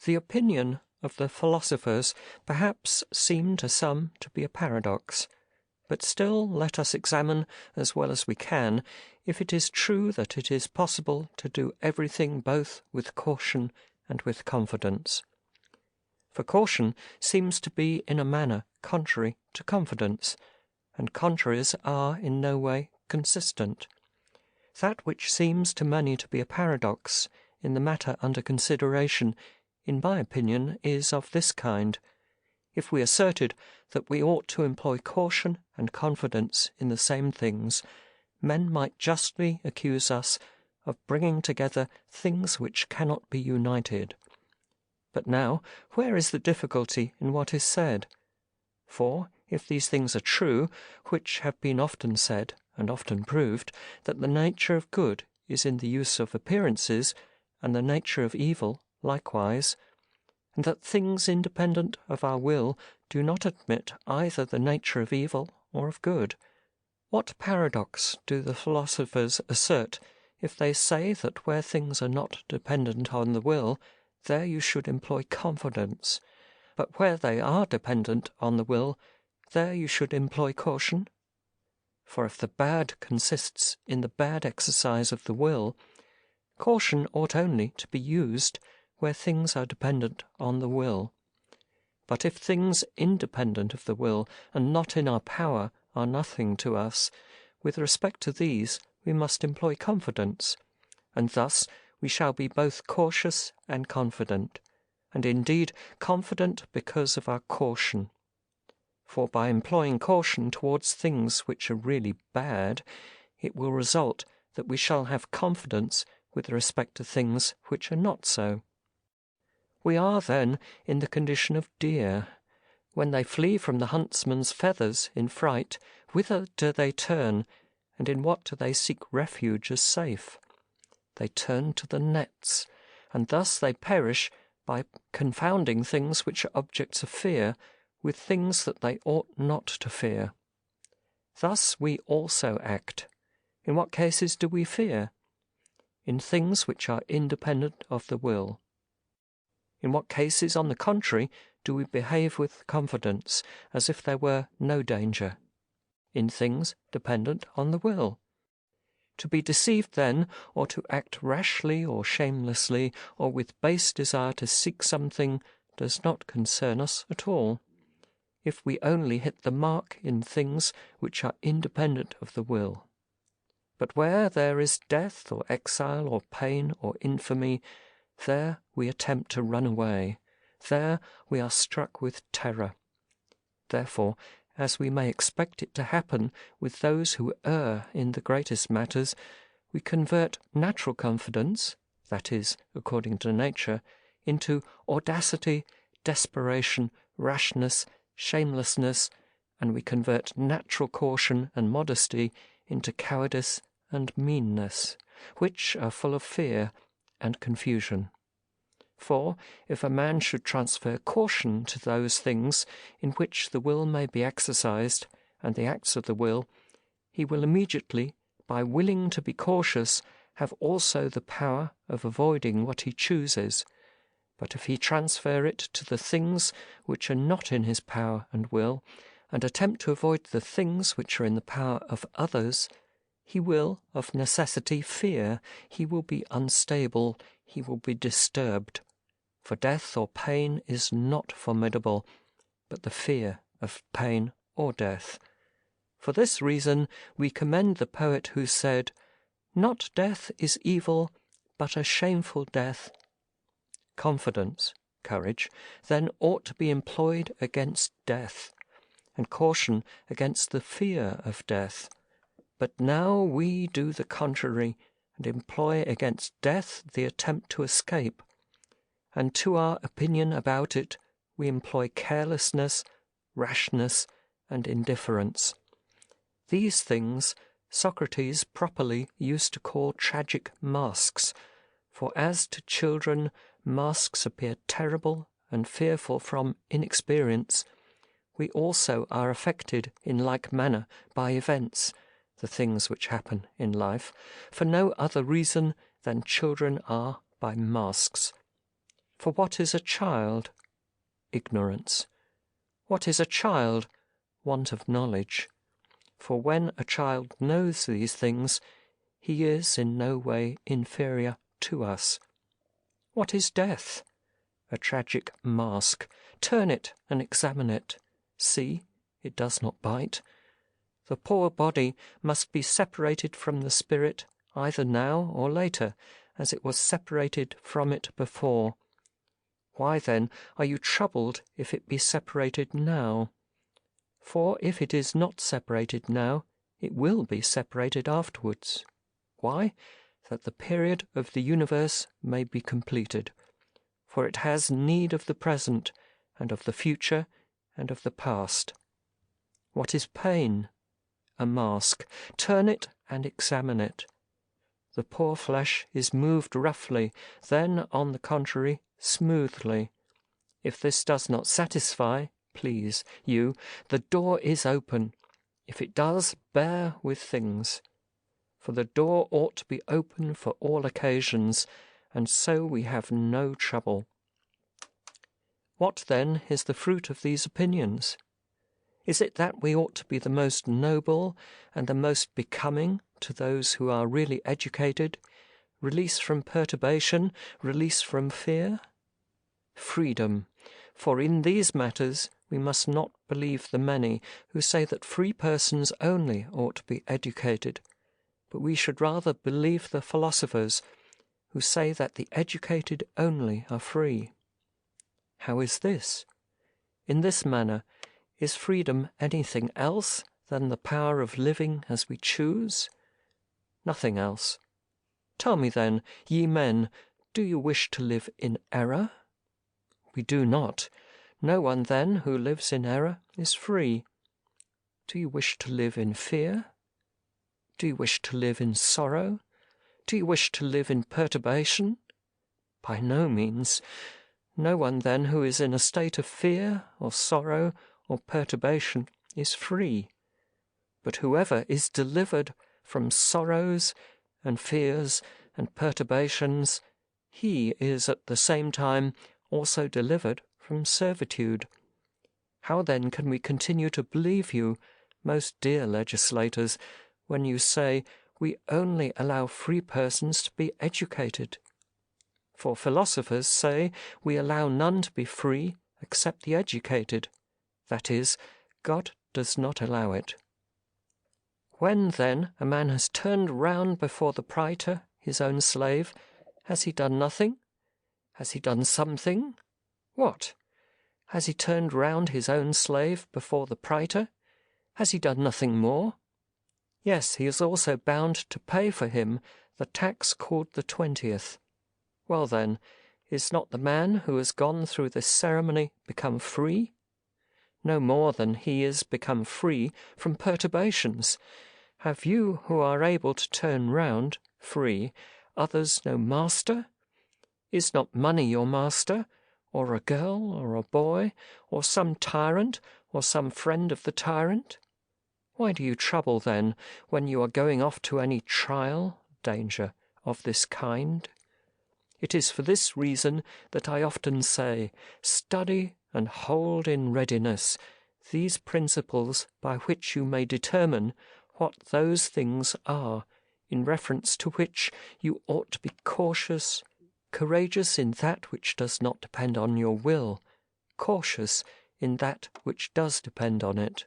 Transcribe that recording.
The opinion of the philosophers perhaps seem to some to be a paradox, but still let us examine as well as we can if it is true that it is possible to do everything both with caution and with confidence. For caution seems to be in a manner contrary to confidence, and contraries are in no way consistent. That which seems to many to be a paradox in the matter under consideration, in my opinion, is of this kind. If we asserted that we ought to employ caution and confidence in the same things, men might justly accuse us of bringing together things which cannot be united. But now, where is the difficulty in what is said? For, if these things are true, which have been often said and often proved, that the nature of good is in the use of appearances, and the nature of evil likewise, and that things independent of our will do not admit either the nature of evil or of good, what paradox do the philosophers assert if they say that where things are not dependent on the will, there you should employ confidence, but where they are dependent on the will, there you should employ caution? For if the bad consists in the bad exercise of the will, caution ought only to be used where things are dependent on the will. But if things independent of the will and not in our power are nothing to us, with respect to these we must employ confidence, and thus we shall be both cautious and confident, and indeed confident because of our caution. For by employing caution towards things which are really bad, it will result that we shall have confidence with respect to things which are not so. We are then in the condition of deer. When they flee from the huntsman's feathers in fright, whither do they turn, and in what do they seek refuge as safe? They turn to the nets, and thus they perish by confounding things which are objects of fear with things that they ought not to fear. Thus we also act. In what cases do we fear? In things which are independent of the will. In what cases, on the contrary, do we behave with confidence, as if there were no danger? In things dependent on the will. To be deceived, then, or to act rashly or shamelessly, or with base desire to seek something, does not concern us at all, if we only hit the mark in things which are independent of the will. But where there is death or exile or pain or infamy, there we attempt to run away, there we are struck with terror. Therefore, as we may expect it to happen with those who err in the greatest matters, we convert natural confidence, that is, according to nature, into audacity, desperation, rashness, shamelessness, and we convert natural caution and modesty into cowardice and meanness, which are full of fear and confusion. For if a man should transfer caution to those things in which the will may be exercised, and the acts of the will, he will immediately, by willing to be cautious, have also the power of avoiding what he chooses. But if he transfer it to the things which are not in his power and will, and attempt to avoid the things which are in the power of others, he will, of necessity, fear, he will be unstable, he will be disturbed. For death or pain is not formidable, but the fear of pain or death. For this reason we commend the poet who said, "Not death is evil, but a shameful death." Confidence, courage, then ought to be employed against death, and caution against the fear of death. But now we do the contrary, and employ against death the attempt to escape, and to our opinion about it we employ carelessness, rashness, and indifference. These things Socrates properly used to call tragic masks, for as to children masks appear terrible and fearful from inexperience, we also are affected in like manner by events, the things which happen in life, for no other reason than children are by masks. For what is a child? Ignorance. What is a child? Want of knowledge. For when a child knows these things, he is in no way inferior to us. What is death? A tragic mask. Turn it and examine it. See, it does not bite. The poor body must be separated from the spirit either now or later, as it was separated from it before. Why then are you troubled if it be separated now? For if it is not separated now, it will be separated afterwards. Why? That the period of the universe may be completed. For it has need of the present, and of the future, and of the past. What is pain? A mask. Turn it and examine it. The poor flesh is moved roughly, then, on the contrary, smoothly. If this does not satisfy, please, you, the door is open. If it does, bear with things. For the door ought to be open for all occasions, and so we have no trouble. What, then, is the fruit of these opinions? Is it that we ought to be the most noble and the most becoming to those who are really educated, release from perturbation, release from fear? Freedom, for in these matters we must not believe the many who say that free persons only ought to be educated, but we should rather believe the philosophers who say that the educated only are free. How is this? In this manner, is freedom anything else than the power of living as we choose? Nothing else. Tell me then, ye men, do you wish to live in error? We do not. No one then who lives in error is free. Do you wish to live in fear? Do you wish to live in sorrow? Do you wish to live in perturbation? By no means. No one then who is in a state of fear or sorrow or perturbation is free. But whoever is delivered from sorrows and fears and perturbations, he is at the same time also delivered from servitude. How then can we continue to believe you, most dear legislators, when you say we only allow free persons to be educated? For philosophers say we allow none to be free except the educated. That is, God does not allow it. When, then, a man has turned round before the praetor, his own slave, has he done nothing? Has he done something? What? Has he turned round his own slave before the praetor? Has he done nothing more? Yes, he is also bound to pay for him the tax called the 20th. Well then, is not the man who has gone through this ceremony become free? No more than he is become free from perturbations. Have you, who are able to turn round, free, others no master? Is not money your master, or a girl, or a boy, or some tyrant, or some friend of the tyrant? Why do you trouble, then, when you are going off to any trial, danger, of this kind? It is for this reason that I often say, study and hold in readiness these principles by which you may determine what those things are, in reference to which you ought to be cautious, courageous in that which does not depend on your will, cautious in that which does depend on it.